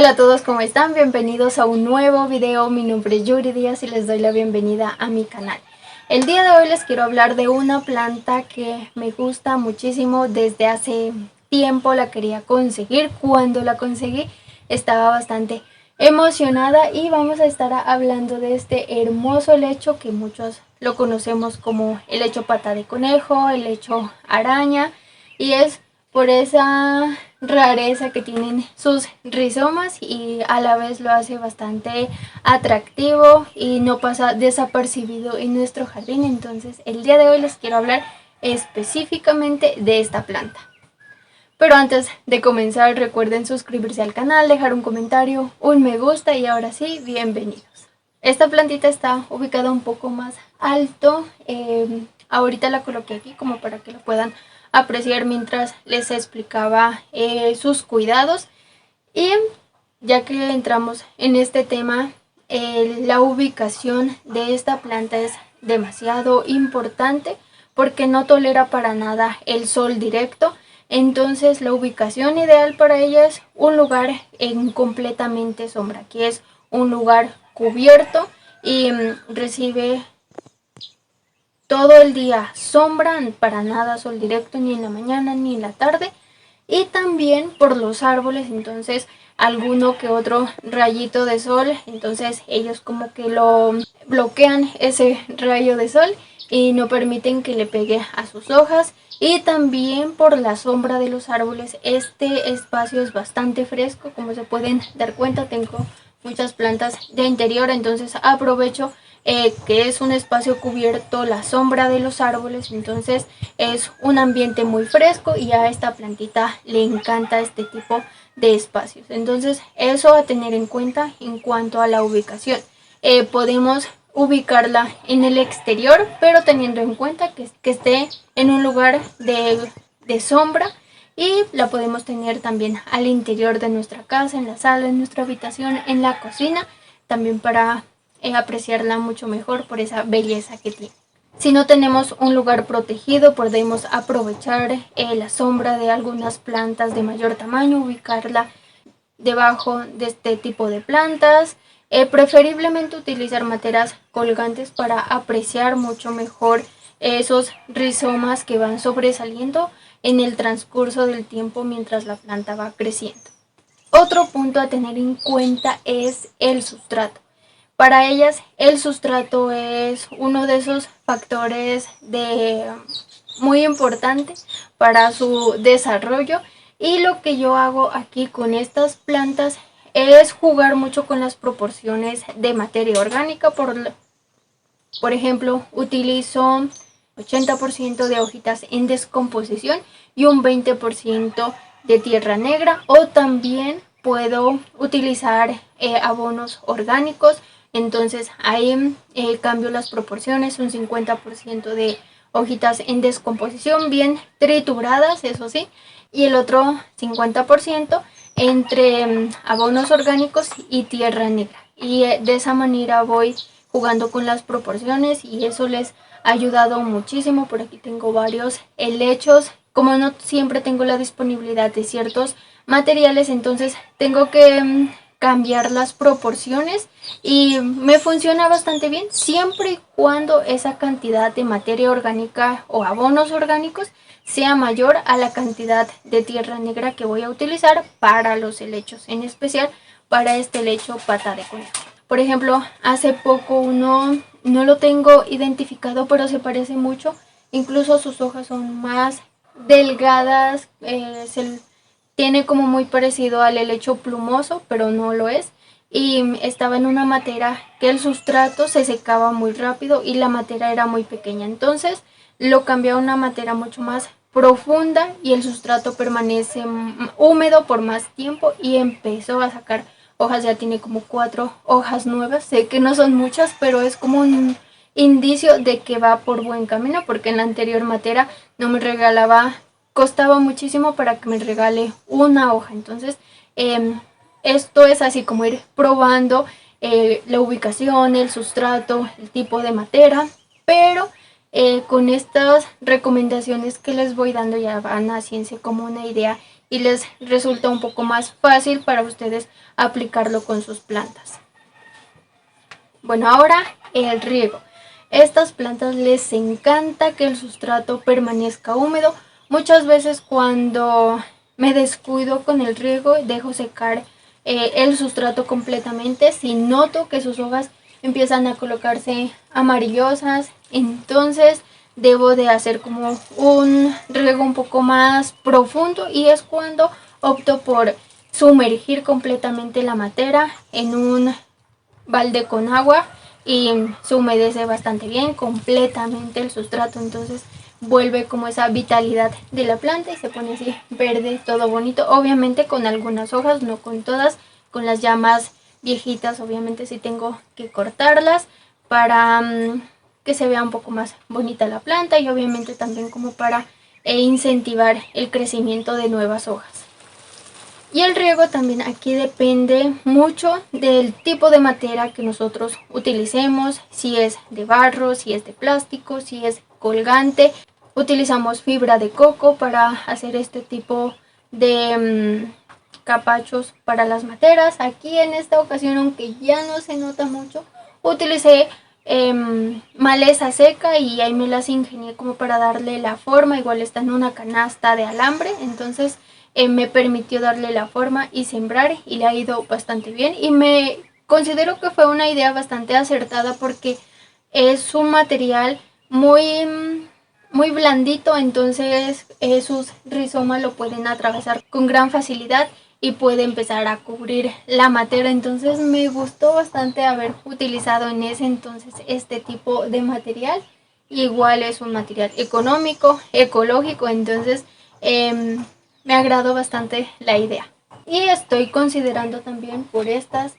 Hola a todos, ¿cómo están? Bienvenidos a un nuevo video. Mi nombre es Yuri Díaz y les doy la bienvenida a mi canal. El día de hoy les quiero hablar de una planta que me gusta muchísimo. Desde hace tiempo la quería conseguir. Cuando la conseguí estaba bastante emocionada y vamos a estar hablando de este hermoso helecho que muchos lo conocemos como helecho pata de conejo, helecho araña, y es por esa rareza que tienen sus rizomas y a la vez lo hace bastante atractivo y no pasa desapercibido en nuestro jardín. Entonces el día de hoy les quiero hablar específicamente de esta planta. Pero antes de comenzar, recuerden suscribirse al canal, dejar un comentario, un me gusta y ahora sí, bienvenidos. Esta plantita está ubicada un poco más alto. Ahorita la coloqué aquí como para que lo puedan apreciar mientras les explicaba sus cuidados. Y ya que entramos en este tema, la ubicación de esta planta es demasiado importante porque no tolera para nada el sol directo. Entonces la ubicación ideal para ella es un lugar en completamente sombra, que es un lugar cubierto y recibe todo el día sombra, para nada sol directo, ni en la mañana ni en la tarde. Y también por los árboles, entonces alguno que otro rayito de sol, entonces ellos como que lo bloquean ese rayo de sol y no permiten que le pegue a sus hojas. Y también por la sombra de los árboles, este espacio es bastante fresco. Como se pueden dar cuenta, tengo muchas plantas de interior, entonces aprovecho que es un espacio cubierto, la sombra de los árboles, entonces es un ambiente muy fresco y a esta plantita le encanta este tipo de espacios. Entonces eso a tener en cuenta en cuanto a la ubicación. Podemos ubicarla en el exterior, pero teniendo en cuenta que esté en un lugar de sombra. Y la podemos tener también al interior de nuestra casa, en la sala, en nuestra habitación, en la cocina, también para apreciarla mucho mejor por esa belleza que tiene. Si no tenemos un lugar protegido, podemos aprovechar la sombra de algunas plantas de mayor tamaño, ubicarla debajo de este tipo de plantas. Preferiblemente utilizar materas colgantes para apreciar mucho mejor esos rizomas que van sobresaliendo en el transcurso del tiempo mientras la planta va creciendo. Otro punto a tener en cuenta es el sustrato. Para ellas el sustrato es uno de esos factores muy importante para su desarrollo. Y lo que yo hago aquí con estas plantas es jugar mucho con las proporciones de materia orgánica. Por ejemplo, utilizo 80% de hojitas en descomposición y un 20% de tierra negra. O también puedo utilizar abonos orgánicos. Entonces ahí cambio las proporciones, un 50% de hojitas en descomposición bien trituradas, eso sí, y el otro 50% entre abonos orgánicos y tierra negra. Y de esa manera voy jugando con las proporciones y eso les ha ayudado muchísimo. Por aquí tengo varios helechos. Como no siempre tengo la disponibilidad de ciertos materiales, entonces tengo que cambiar las proporciones y me funciona bastante bien siempre y cuando esa cantidad de materia orgánica o abonos orgánicos sea mayor a la cantidad de tierra negra que voy a utilizar para los helechos, en especial para este helecho pata de conejo. Por ejemplo, hace poco uno no lo tengo identificado, pero se parece mucho. Incluso sus hojas son más delgadas, tiene como muy parecido al helecho plumoso, pero no lo es. Y estaba en una matera que el sustrato se secaba muy rápido y la matera era muy pequeña. Entonces lo cambié a una matera mucho más profunda y el sustrato permanece húmedo por más tiempo y empezó a sacar hojas. Ya tiene como 4 hojas nuevas. Sé que no son muchas, pero es como un indicio de que va por buen camino, porque en la anterior matera no me regalaba, costaba muchísimo para que me regale una hoja. Entonces esto es así como ir probando la ubicación, el sustrato, el tipo de matera, pero con estas recomendaciones que les voy dando ya van haciéndose como una idea y les resulta un poco más fácil para ustedes aplicarlo con sus plantas. Bueno, ahora el riego. Estas plantas les encanta que el sustrato permanezca húmedo. Muchas veces cuando me descuido con el riego, dejo secar el sustrato completamente. Si noto que sus hojas empiezan a colocarse amarillosas, entonces debo de hacer como un riego un poco más profundo, y es cuando opto por sumergir completamente la matera en un balde con agua y se humedece bastante bien completamente el sustrato, entonces vuelve como esa vitalidad de la planta y se pone así verde, todo bonito, obviamente con algunas hojas, no con todas. Con las ya más viejitas obviamente sí tengo que cortarlas para que se vea un poco más bonita la planta, y obviamente también como para incentivar el crecimiento de nuevas hojas. Y el riego también aquí depende mucho del tipo de materia que nosotros utilicemos, si es de barro, si es de plástico, si es colgante. Utilizamos fibra de coco para hacer este tipo de capachos para las materas. Aquí en esta ocasión, aunque ya no se nota mucho, utilicé maleza seca y ahí me las ingenié como para darle la forma. Igual está en una canasta de alambre, entonces me permitió darle la forma y sembrar, y le ha ido bastante bien, y me considero que fue una idea bastante acertada porque es un material muy blandito, entonces sus rizomas lo pueden atravesar con gran facilidad y puede empezar a cubrir la materia. Entonces me gustó bastante haber utilizado en ese entonces este tipo de material. Igual es un material económico, ecológico, entonces me agradó bastante la idea. Y estoy considerando también por esta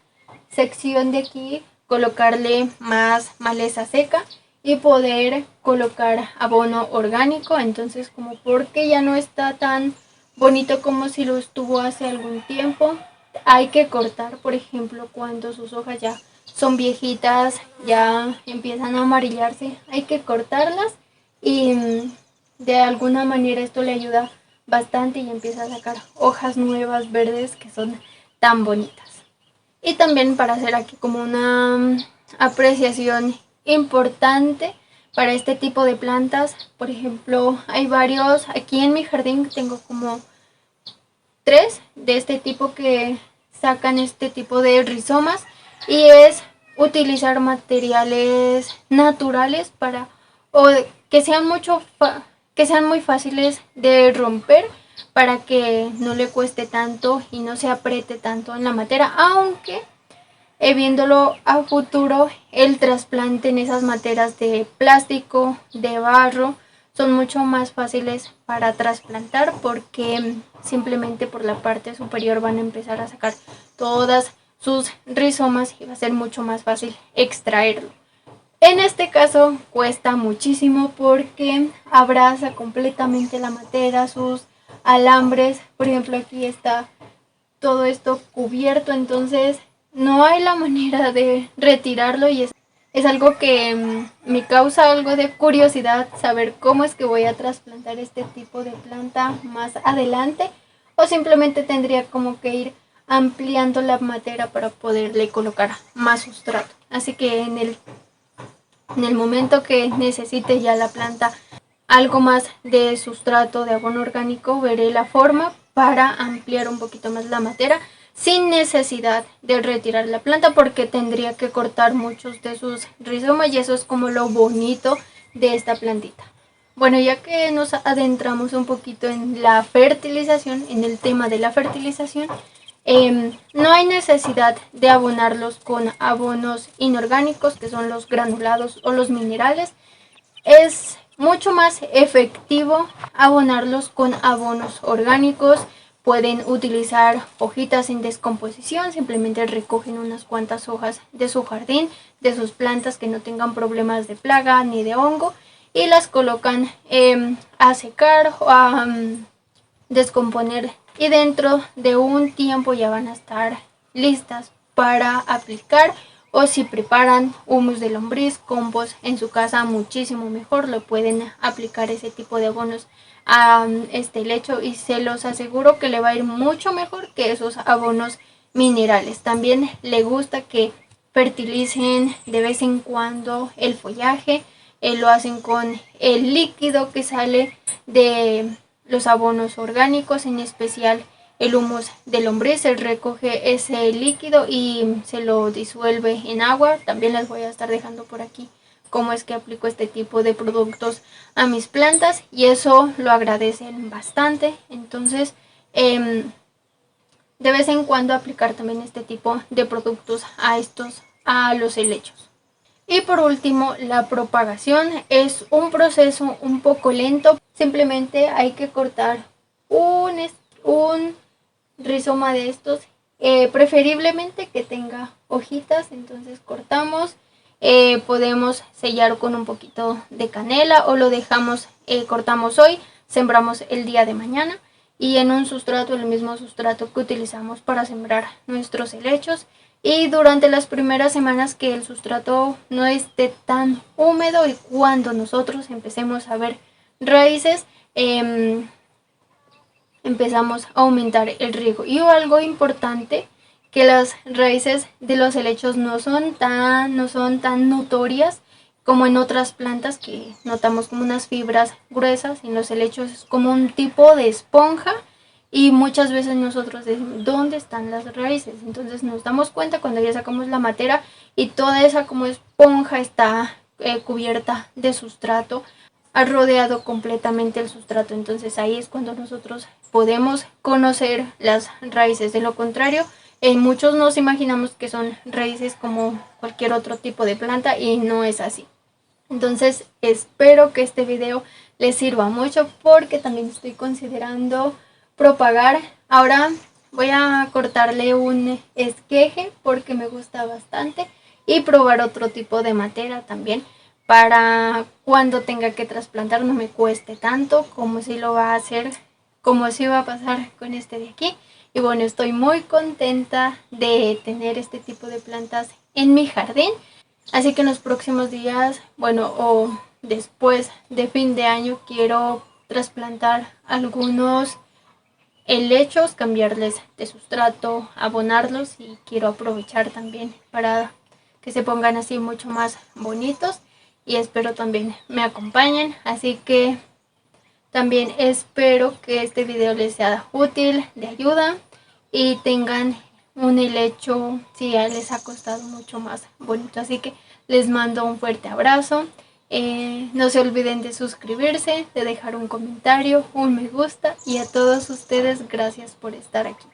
sección de aquí colocarle más maleza seca y poder colocar abono orgánico. Entonces, como porque ya no está tan bonito como si lo estuvo hace algún tiempo, hay que cortar, por ejemplo, cuando sus hojas ya son viejitas, ya empiezan a amarillarse, hay que cortarlas y de alguna manera esto le ayuda bastante y empieza a sacar hojas nuevas verdes que son tan bonitas. Y también para hacer aquí como una apreciación importante para este tipo de plantas, por ejemplo, hay varios, aquí en mi jardín tengo como 3 de este tipo que sacan este tipo de rizomas, y es utilizar materiales naturales para o que sean que sean muy fáciles de romper, para que no le cueste tanto y no se apriete tanto en la materia, aunque viéndolo a futuro, el trasplante en esas materas de plástico, de barro, son mucho más fáciles para trasplantar porque simplemente por la parte superior van a empezar a sacar todas sus rizomas y va a ser mucho más fácil extraerlo. En este caso cuesta muchísimo porque abraza completamente la materia, sus alambres. Por ejemplo, aquí está todo esto cubierto, entonces no hay la manera de retirarlo, y es algo que me causa algo de curiosidad saber cómo es que voy a trasplantar este tipo de planta más adelante, o simplemente tendría como que ir ampliando la materia para poderle colocar más sustrato. Así que en el momento que necesite ya la planta algo más de sustrato de abono orgánico, veré la forma para ampliar un poquito más la materia sin necesidad de retirar la planta, porque tendría que cortar muchos de sus rizomas, y eso es como lo bonito de esta plantita. Bueno, ya que nos adentramos un poquito en la fertilización, en el tema de la fertilización, no hay necesidad de abonarlos con abonos inorgánicos, que son los granulados o los minerales. Es mucho más efectivo abonarlos con abonos orgánicos. Pueden utilizar hojitas en descomposición, simplemente recogen unas cuantas hojas de su jardín, de sus plantas que no tengan problemas de plaga ni de hongo, y las colocan a secar o a descomponer, y dentro de un tiempo ya van a estar listas para aplicar o si preparan humus de lombriz, compost en su casa, muchísimo mejor, lo pueden aplicar ese tipo de abonos a este lecho y se los aseguro que le va a ir mucho mejor que esos abonos minerales. También le gusta que fertilicen de vez en cuando el follaje, lo hacen con el líquido que sale de los abonos orgánicos, en especial el humus de lombriz. Él recoge ese líquido y se lo disuelve en agua. También les voy a estar dejando por aquí cómo es que aplico este tipo de productos a mis plantas y eso lo agradecen bastante. Entonces de vez en cuando aplicar también este tipo de productos a los helechos. Y por último, la propagación es un proceso un poco lento. Simplemente hay que cortar un rizoma de estos, preferiblemente que tenga hojitas. Entonces cortamos, podemos sellar con un poquito de canela o lo dejamos, cortamos hoy, sembramos el día de mañana y en un sustrato, el mismo sustrato que utilizamos para sembrar nuestros helechos. Y durante las primeras semanas que el sustrato no esté tan húmedo y cuando nosotros empecemos a ver raíces, empezamos a aumentar el riego. Y algo importante, que las raíces de los helechos no son tan notorias como en otras plantas, que notamos como unas fibras gruesas. En los helechos es como un tipo de esponja y muchas veces nosotros decimos, ¿dónde están las raíces? Entonces nos damos cuenta cuando ya sacamos la matera y toda esa como esponja está cubierta de sustrato, ha rodeado completamente el sustrato. Entonces ahí es cuando nosotros podemos conocer las raíces. De lo contrario, muchos nos imaginamos que son raíces como cualquier otro tipo de planta y no es así. Entonces espero que este video les sirva mucho porque también estoy considerando propagar. Ahora voy a cortarle un esqueje porque me gusta bastante y probar otro tipo de matera también para cuando tenga que trasplantar no me cueste tanto como si lo va a hacer, como si va a pasar con este de aquí. Y bueno, estoy muy contenta de tener este tipo de plantas en mi jardín. Así que en los próximos días, bueno, o después de fin de año, quiero trasplantar algunos helechos, cambiarles de sustrato, abonarlos y quiero aprovechar también para que se pongan así mucho más bonitos y espero también me acompañen. Así que también espero que este video les sea útil, de ayuda y tengan un helecho, si ya les ha costado mucho más bonito. Así que les mando un fuerte abrazo. No se olviden de suscribirse, de dejar un comentario, un me gusta y a todos ustedes gracias por estar aquí.